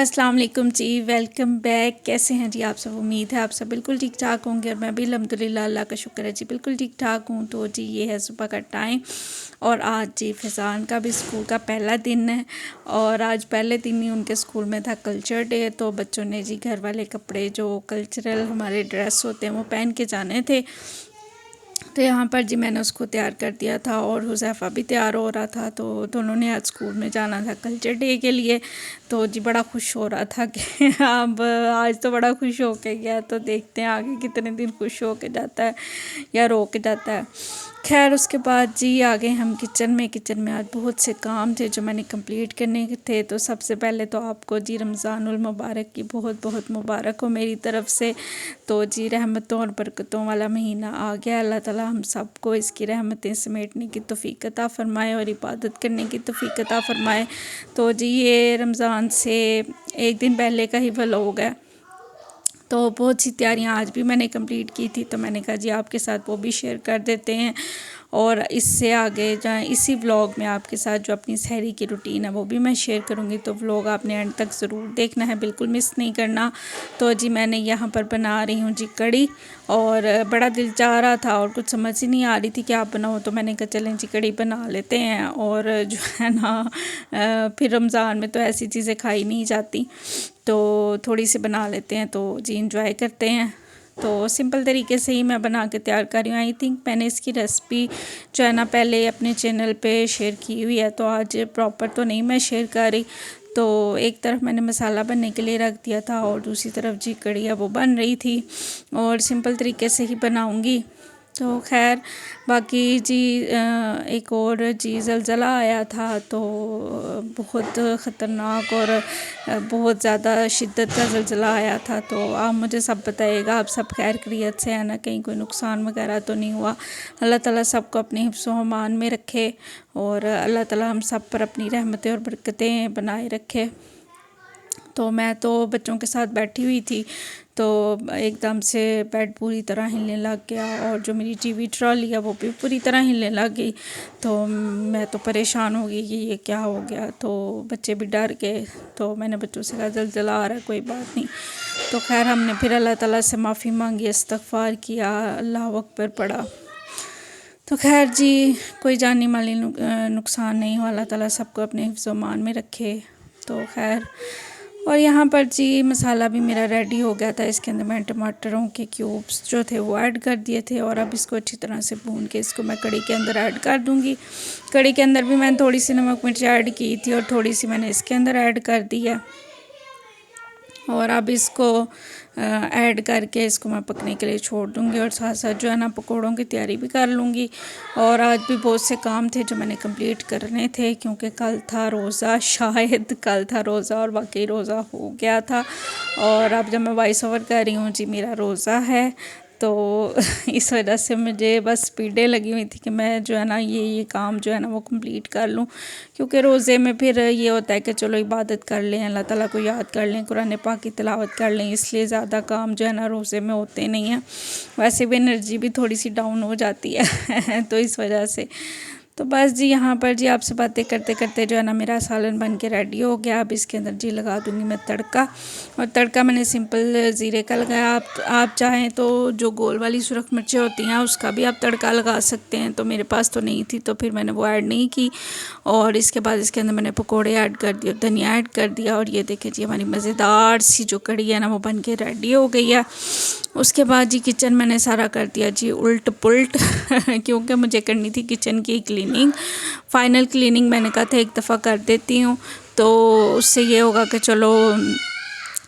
अस्सलाम वालेकुम जी, welcome back. कैसे हैं जी आप सब? उम्मीद है आप सब बिल्कुल ठीक ठाक होंगे और मैं भी अल्हम्दुलिल्लाह, अल्लाह का शुक्र है जी बिल्कुल ठीक ठाक हूँ। तो जी ये है सुबह का टाइम और आज जी फैज़ान का भी स्कूल का पहला दिन है और आज पहले दिन ही उनके स्कूल में था कल्चर डे। तो बच्चों ने जी घर वाले कपड़े जो कल्चरल हमारे ड्रेस होते हैं वो पहन के जाने थे। तो यहाँ पर जी मैंने उसको तैयार कर दिया था और हुज़ैफ़ा भी तैयार हो रहा था। तो दोनों ने आज स्कूल में जाना था कल्चर डे के लिए। तो जी बड़ा खुश हो रहा था कि अब आज तो बड़ा खुश हो के गया, तो देखते हैं आगे कितने दिन खुश हो के जाता है या रो के जाता है। खैर उसके बाद जी आ गए हम किचन में आज बहुत से काम थे जो मैंने कंप्लीट करने थे। तो सबसे पहले तो आपको जी रमज़ानुल मुबारक की बहुत बहुत मुबारक हो मेरी तरफ़ से। तो जी रहमतों और बरकतों वाला महीना आ गया। अल्लाह ताला हम सबको इसकी रहमतें समेटने की तौफ़ीक़ अता फ़रमाए और इबादत करने की तौफ़ीक़ अता फ़रमाए। तो जी ये रमज़ान से एक दिन पहले का ही व्लॉग है। तो बहुत सी तैयारियां आज भी मैंने कंप्लीट की थी, तो मैंने कहा जी आपके साथ वो भी शेयर कर देते हैं और इससे आगे जाएँ इसी व्लॉग में आपके साथ जो अपनी सहरी की रूटीन है वो भी मैं शेयर करूँगी। तो व्लॉग आपने एंड तक ज़रूर देखना है, बिल्कुल मिस नहीं करना। तो जी मैंने यहाँ पर बना रही हूँ जी कड़ी और बड़ा दिल चाह रहा था और कुछ समझ ही नहीं आ रही थी कि आप बनाओ, तो मैंने कहा चलें जी कड़ी बना लेते हैं। और जो है ना फिर रमज़ान में तो ऐसी चीज़ें खाई नहीं जाती, तो थोड़ी सी बना लेते हैं, तो जी इंजॉय करते हैं। तो सिंपल तरीके से ही मैं बना के तैयार कर रही हूँ। आई थिंक मैंने इसकी रेसिपी जो है ना पहले अपने चैनल पे शेयर की हुई है, तो आज प्रॉपर तो नहीं मैं शेयर कर रही। तो एक तरफ मैंने मसाला बनने के लिए रख दिया था और दूसरी तरफ जी कड़ी है वो बन रही थी और सिंपल तरीके से ही बनाऊँगी। तो खैर बाकी जी एक और जी ज़लज़ला आया था, तो बहुत ख़तरनाक और बहुत ज़्यादा शिद्दत का ज़लज़ला आया था। तो आप मुझे सब बताइएगा आप सब खैर खैरियत से है ना, कहीं कोई नुकसान वगैरह तो नहीं हुआ। अल्लाह ताला सबको अपने हिफ्ज़ व अमान में रखे और अल्लाह ताला हम सब पर अपनी रहमतें और बरकतें बनाए रखे। तो मैं तो बच्चों के साथ बैठी हुई थी, तो एकदम से बेड पूरी तरह हिलने लग गया और जो मेरी टीवी ट्रॉली है वो भी पूरी तरह हिलने लग गई। तो मैं तो परेशान हो गई कि ये क्या हो गया। तो बच्चे भी डर गए, तो मैंने बच्चों से कहा ज़लज़ला आ रहा है कोई बात नहीं। तो खैर हमने फिर अल्लाह ताला से माफ़ी मांगी, इस्तग़फ़ार किया, अल्लाह अकबर पढ़ा। तो खैर जी कोई जानी माली नुकसान नहीं हुआ। अल्लाह ताला सबको अपने हिफ्ज़ व अमान में रखे। तो खैर और यहाँ पर जी मसाला भी मेरा रेडी हो गया था। इसके अंदर मैं टमाटरों के क्यूब्स जो थे वो ऐड कर दिए थे और अब इसको अच्छी तरह से भून के इसको मैं कड़ी के अंदर ऐड कर दूँगी। कड़ी के अंदर भी मैंने थोड़ी सी नमक मिर्च ऐड की थी और थोड़ी सी मैंने इसके अंदर ऐड कर दी है और अब इसको ऐड करके इसको मैं पकने के लिए छोड़ दूँगी और साथ साथ जो है ना पकौड़ों की तैयारी भी कर लूँगी। और आज भी बहुत से काम थे जो मैंने कंप्लीट करने थे, क्योंकि कल था रोज़ा, शायद कल था रोज़ा और वाकई रोज़ा हो गया था। और अब जब मैं वॉइस ओवर कर रही हूँ जी मेरा रोज़ा है, तो इस वजह से मुझे बस स्पीडें लगी हुई थी कि मैं जो है ना ये काम जो है ना वो कंप्लीट कर लूँ, क्योंकि रोज़े में फिर ये होता है कि चलो इबादत कर लें, अल्लाह ताला को याद कर लें, कुरान पाक की तिलावत कर लें, इसलिए ज़्यादा काम जो है ना रोज़े में होते नहीं हैं। वैसे भी एनर्जी भी थोड़ी सी डाउन हो जाती है तो इस वजह से तो बस जी यहाँ पर जी आपसे बातें करते करते जो है ना मेरा सालन बन के रेडी हो गया। अब इसके अंदर जी लगा दूँगी मैं तड़का, और तड़का मैंने सिंपल ज़ीरे का लगाया। आप चाहें तो जो गोल वाली सुरख मिर्चें होती हैं उसका भी आप तड़का लगा सकते हैं, तो मेरे पास तो नहीं थी तो फिर मैंने वो ऐड नहीं की। और इसके बाद इसके अंदर मैंने पकौड़े ऐड कर दिए, धनिया ऐड कर दिया और ये देखिए जी हमारी मज़ेदार सी जो कड़ी है ना वो बन के रेडी हो गई है। उसके बाद जी किचन मैंने सारा कर दिया जी उल्ट पुल्ट क्योंकि मुझे करनी थी किचन की क्लीनिंग, फाइनल क्लीनिंग मैंने कहा था एक दफ़ा कर देती हूँ, तो उससे ये होगा कि चलो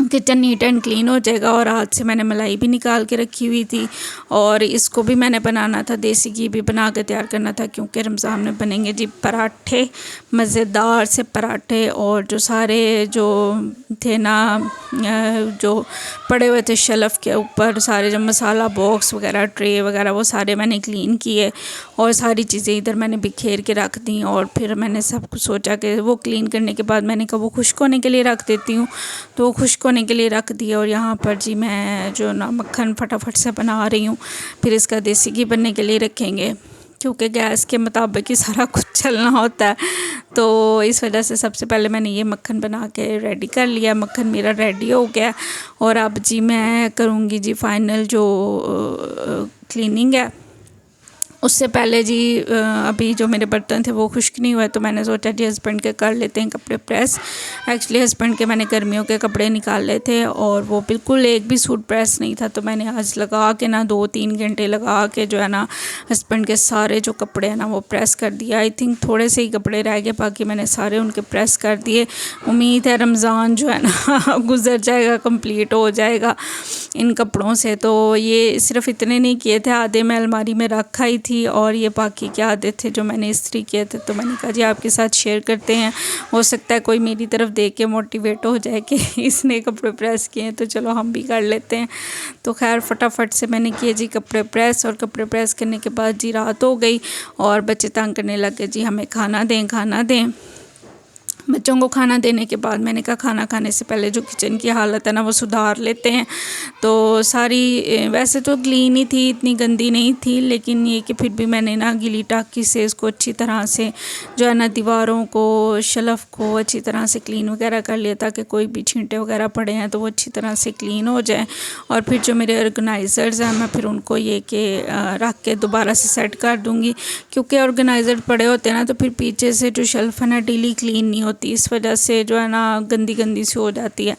किचन नीट एंड क्लीन हो जाएगा। और आज से मैंने मलाई भी निकाल के रखी हुई थी और इसको भी मैंने बनाना था, देसी घी भी बना के तैयार करना था, क्योंकि रमज़ान में बनेंगे जी पराठे, मज़ेदार से पराठे। और जो सारे जो थे ना जो पड़े हुए थे शेल्फ़ के ऊपर सारे जो मसाला बॉक्स वगैरह ट्रे वगैरह वो सारे मैंने क्लीन किए और सारी चीज़ें इधर मैंने बिखेर के रख दी। और फिर मैंने सब कुछ सोचा कि वो क्लीन करने के बाद मैंने कहा वो खुश्क होने के लिए रख देती हूँ, तो वो खुश्क होने के लिए रख दिया। और यहाँ पर जी मैं जो ना मक्खन फटाफट से बना रही हूँ, फिर इसका देसी घी बनने के लिए रखेंगे। क्योंकि गैस के मुताबिक ही सारा कुछ चलना होता है। तो इस वजह से सबसे पहले मैंने ये मक्खन बना के रेडी कर लिया। मक्खन मेरा रेडी हो गया और अब जी मैं करूँगी जी फाइनल जो क्लीनिंग है। उससे पहले जी अभी जो मेरे बर्तन थे वो खुश्क नहीं हुए, तो मैंने सोचा जी हस्बैंड के कर लेते हैं कपड़े प्रेस। एक्चुअली हस्बैंड के मैंने गर्मियों के कपड़े निकाले थे और वो बिल्कुल एक भी सूट प्रेस नहीं था, तो मैंने आज लगा के ना 2-3 घंटे लगा के जो है ना हस्बैंड के सारे जो कपड़े हैं ना वो प्रेस कर दिया। आई थिंक थोड़े से ही कपड़े रह गए, बाकी मैंने सारे उनके प्रेस कर दिए। उम्मीद है रमज़ान जो है ना गुजर जाएगा, कंप्लीट हो जाएगा इन कपड़ों से। तो ये सिर्फ इतने नहीं किए थे, आधे मैं अलमारी में रखा ही थी और ये बाकी के आधे थे जो मैंने इस्त्री किए थे। तो मैंने कहा जी आपके साथ शेयर करते हैं, हो सकता है कोई मेरी तरफ देख के मोटिवेट हो जाए कि इसने कपड़े प्रेस किए हैं तो चलो हम भी कर लेते हैं। तो खैर फटाफट से मैंने किए जी कपड़े प्रेस, और कपड़े प्रेस करने के बाद जी रात हो गई और बच्चे तंग करने लगे जी हमें खाना दें खाना दें। बच्चों को खाना देने के बाद मैंने कहा खाना खाने से पहले जो किचन की हालत है ना वो सुधार लेते हैं। तो सारी वैसे तो क्लीन ही थी, इतनी गंदी नहीं थी, लेकिन ये कि फिर भी मैंने ना गीली टाकी से इसको अच्छी तरह से जो है ना दीवारों को शेल्फ को अच्छी तरह से क्लीन वगैरह कर लिया, ताकि कोई भी छींटे वगैरह पड़े हैं तो वो अच्छी तरह से क्लीन हो जाए। और फिर जो मेरे ऑर्गेनाइज़र्स हैं मैं फिर उनको ये कि रख के दोबारा से सेट कर दूँगी, क्योंकि ऑर्गेनाइज़र पड़े होते हैं ना तो फिर पीछे से जो शेल्फ है ना डेली क्लीन नहीं होती, इस वजह से जो है ना गंदी गंदी सी हो जाती है।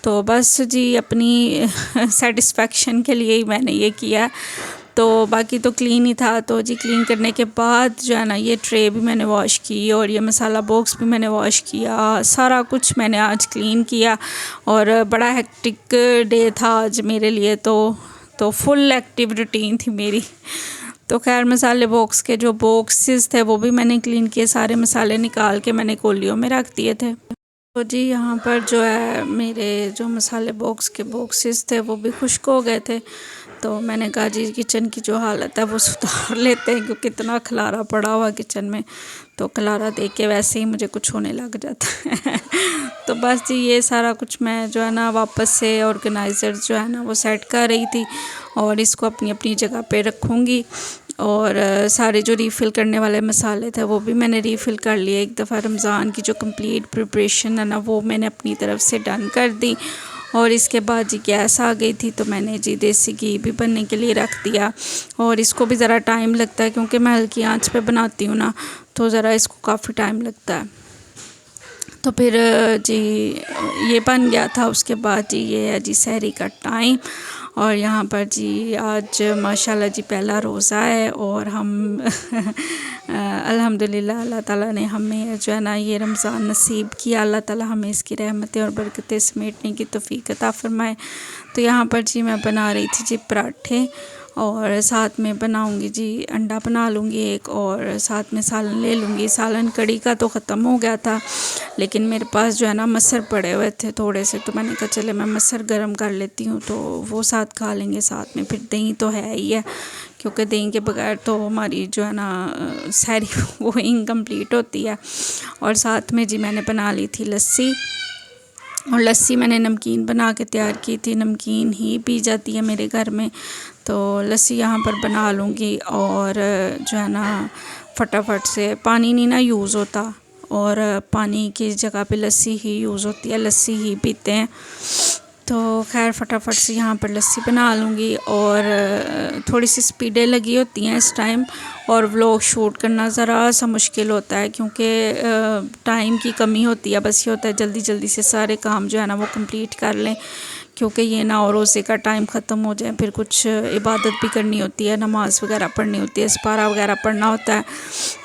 तो बस जी अपनी सेटिस्फेक्शन के लिए ही मैंने ये किया। तो बाकी तो क्लीन ही था। तो जी क्लीन करने के बाद जो है ना ये ट्रे भी मैंने वॉश की और ये मसाला बॉक्स भी मैंने वॉश किया, सारा कुछ मैंने आज क्लीन किया। और बड़ा हेक्टिक डे था आज मेरे लिए, तो फुल एक्टिव रूटीन थी मेरी। तो खैर मसाले बॉक्स के जो बॉक्सेस थे वो भी मैंने क्लीन किए, सारे मसाले निकाल के मैंने कोलियों में रख दिए थे। तो जी यहाँ पर जो है मेरे जो मसाले बॉक्स के बॉक्सेस थे वो भी खुश्क हो गए थे। तो मैंने कहा जी किचन की जो हालत है वो सुधार लेते हैं, क्योंकि इतना खलारा पड़ा हुआ किचन में, तो खलारा देख के वैसे ही मुझे कुछ होने लग जाता है। तो बस जी ये सारा कुछ मैं जो है ना वापस से ऑर्गेनाइज़र जो है ना वो सेट कर रही थी और इसको अपनी अपनी जगह पे रखूँगी। और सारे जो रीफ़िल करने वाले मसाले थे वो भी मैंने रीफ़िल कर लिए। एक दफ़ा रमज़ान की जो कंप्लीट प्रिपरेशन है ना वो मैंने अपनी तरफ से डन कर दी। और इसके बाद जी गैस आ गई थी, तो मैंने जी देसी घी भी बनने के लिए रख दिया। और इसको भी ज़रा टाइम लगता है, क्योंकि मैं हल्की आंच पे बनाती हूँ ना, तो ज़रा इसको काफ़ी टाइम लगता है। तो फिर जी ये बन गया था। उसके बाद जी ये है जी सहरी का टाइम, और यहाँ पर जी आज माशाल्लाह जी पहला रोज़ा है और हम अल्हम्दुलिल्लाह अल्लाह ताला ने हमें जो है ना ये रमज़ान नसीब किया। अल्लाह ताला हमें इसकी रहमतें और बरकतें समेटने की तौफीक अता फ़रमाए। तो यहाँ पर जी मैं बना रही थी जी पराठे, और साथ में बनाऊंगी जी अंडा बना लूँगी एक, और साथ में सालन ले लूँगी। सालन कड़ी का तो ख़त्म हो गया था, लेकिन मेरे पास जो है ना मसर पड़े हुए थे थोड़े से, तो मैंने कहा चले मैं मसर गरम कर लेती हूँ, तो वो साथ खा लेंगे। साथ में फिर दही तो है ही है, क्योंकि दही के बगैर तो हमारी जो है ना सहरी वो इनकम्प्लीट होती है। और साथ में जी मैंने बना ली थी लस्सी, और लस्सी मैंने नमकीन बना के तैयार की थी। नमकीन ही पी जाती है मेरे घर में, तो लस्सी यहाँ पर बना लूँगी। और जो है ना फटाफट से पानी नहीं ना यूज़ होता, और पानी की जगह पे लस्सी ही यूज़ होती है, लस्सी ही पीते हैं। तो खैर फटाफट से यहाँ पर लस्सी बना लूँगी। और थोड़ी सी स्पीडें लगी होती हैं इस टाइम, और व्लॉग शूट करना ज़रा सा मुश्किल होता है, क्योंकि टाइम की कमी होती है। बस ये होता है जल्दी जल्दी से सारे काम जो है ना वो कंप्लीट कर लें, क्योंकि ये ना और रोज़े का टाइम ख़त्म हो जाए, फिर कुछ इबादत भी करनी होती है, नमाज़ वगैरह पढ़नी होती है, इस्पारा वगैरह पढ़ना होता है,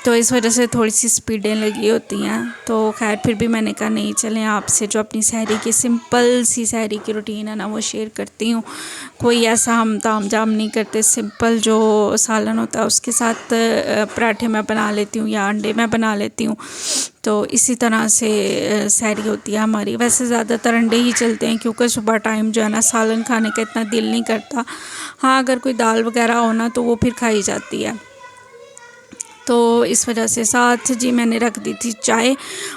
तो इस वजह से थोड़ी सी स्पीडें लगी होती हैं। तो खैर फिर भी मैंने कहा नहीं चलें आपसे जो अपनी सहरी की सिंपल सी सहरी की रूटीन है ना वो शेयर करती हूँ। कोई ऐसा हम ताम जाम नहीं करते, सिंपल जो सालन होता है उसके साथ पराठे मैं बना लेती हूँ या अंडे मैं बना लेती हूँ। तो इसी तरह से सहरी होती है हमारी। वैसे ज़्यादातर अंडे ही चलते हैं, क्योंकि सुबह टाइम जो है ना सालन खाने का इतना दिल नहीं करता। हाँ अगर कोई दाल वगैरह हो ना तो वो फिर खाई जाती है। तो इस वजह से साथ जी मैंने रख दी थी चाय,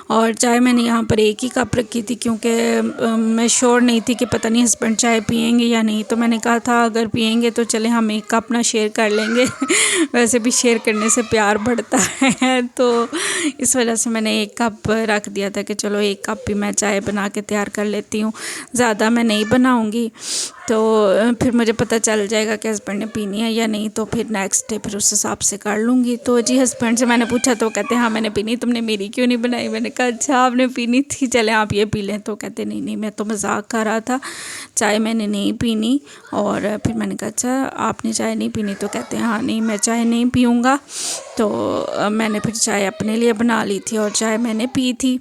और चाय मैंने यहाँ पर एक ही कप रखी थी क्योंकि मैं श्योर नहीं थी कि पता नहीं हस्बैंड चाय पियेंगे या नहीं। तो मैंने कहा था अगर पियेंगे तो चले हम एक कप ना शेयर कर लेंगे वैसे भी शेयर करने से प्यार बढ़ता है। तो इस वजह से मैंने एक कप रख दिया था कि चलो एक कप भी मैं चाय बना के तैयार कर लेती हूँ, ज़्यादा मैं नहीं बनाऊँगी। तो फिर मुझे पता चल जाएगा कि हस्बैंड ने पीनी है या नहीं, तो फिर नेक्स्ट डे फिर उस हिसाब से कर लूँगी। तो जी हस्बैंड से मैंने पूछा तो कहते हाँ मैंने पीनी, तुमने मेरी क्यों नहीं बनाई। मैंने कहा अच्छा आपने पीनी थी, चले आप ये पी लें। तो कहते नहीं नहीं मैं तो मजाक कर रहा था, चाय मैंने नहीं पीनी। और फिर मैंने कहा अच्छा आपने चाय नहीं पीनी, तो कहते हैं हाँ नहीं मैं चाय नहीं पीऊँगा। तो मैंने फिर चाय अपने लिए बना ली थी और चाय मैंने पी थी।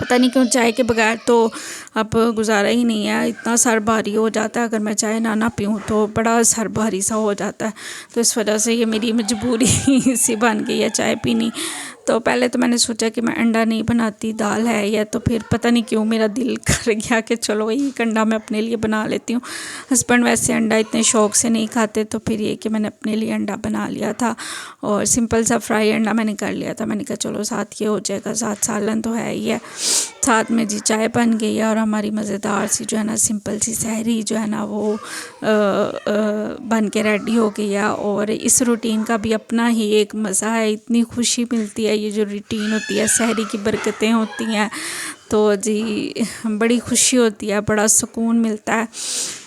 पता नहीं क्यों चाय के बगैर तो अब गुजारा ही नहीं है, इतना सर भारी हो जाता है। अगर मैं चाय ना पीऊँ तो बड़ा सर भारी सा हो जाता है। तो इस वजह से ये मेरी मजबूरी सी बन गई है चाय पीनी। तो पहले तो मैंने सोचा कि मैं अंडा नहीं बनाती, दाल है या, तो फिर पता नहीं क्यों मेरा दिल कर गया कि चलो एक अंडा मैं अपने लिए बना लेती हूँ। हस्बैंड वैसे अंडा इतने शौक़ से नहीं खाते, तो फिर ये कि मैंने अपने लिए अंडा बना लिया था और सिंपल सा फ्राई अंडा मैंने कर लिया था। मैंने कहा चलो साथ ये हो जाएगा, साथ सालन तो है ही है, साथ में जी चाय बन गई है और हमारी मज़ेदार सी जो है ना सिंपल सी सहरी जो है ना वो बन के रेडी हो गई है। और इस रूटीन का भी अपना ही एक मज़ा है, इतनी खुशी मिलती है। ये जो रूटीन होती है सहरी की बरकतें होती हैं, तो जी बड़ी खुशी होती है, बड़ा सुकून मिलता है।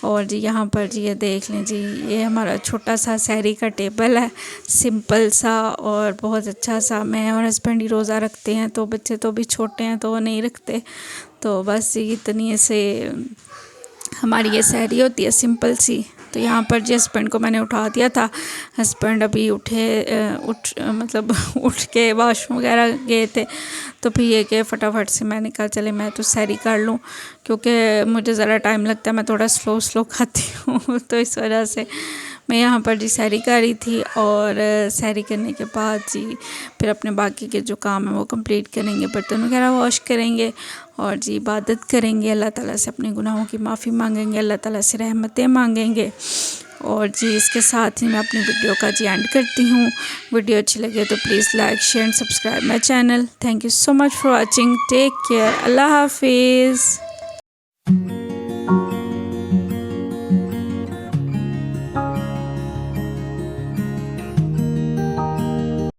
और जी यहाँ पर जी ये देख लें जी, ये हमारा छोटा सा सहरी का टेबल है, सिंपल सा और बहुत अच्छा सा। मैं और हस्बैंड ही रोज़ा रखते हैं, तो बच्चे तो भी छोटे हैं तो वो नहीं रखते। तो बस इतनी से हमारी ये सहरी होती है सिंपल सी। तो यहाँ पर जी हस्बैंड को मैंने उठा दिया था, हस्बैंड अभी मतलब उठ के वॉशरूम वगैरह गए थे। तो फिर ये कि फटाफट से मैंने कहा चले मैं तो सहरी कर लूँ, क्योंकि मुझे ज़रा टाइम लगता है, मैं थोड़ा स्लो खाती हूँ तो इस वजह से मैं यहाँ पर जी सहरी कर रही थी। और सहरी करने के बाद जी फिर अपने बाकी के जो काम है वो कंप्लीट करेंगे, बर्तन वगैरह वॉश करेंगे और जी इबादत करेंगे, अल्लाह ताला से अपने गुनाहों की माफ़ी मांगेंगे, अल्लाह ताला से रहमतें मांगेंगे। और जी इसके साथ ही मैं अपनी वीडियो का जी एंड करती हूँ। वीडियो अच्छी लगे तो please like share and subscribe my channel. Thank you so much for watching, take care, अल्लाह हाफिज़।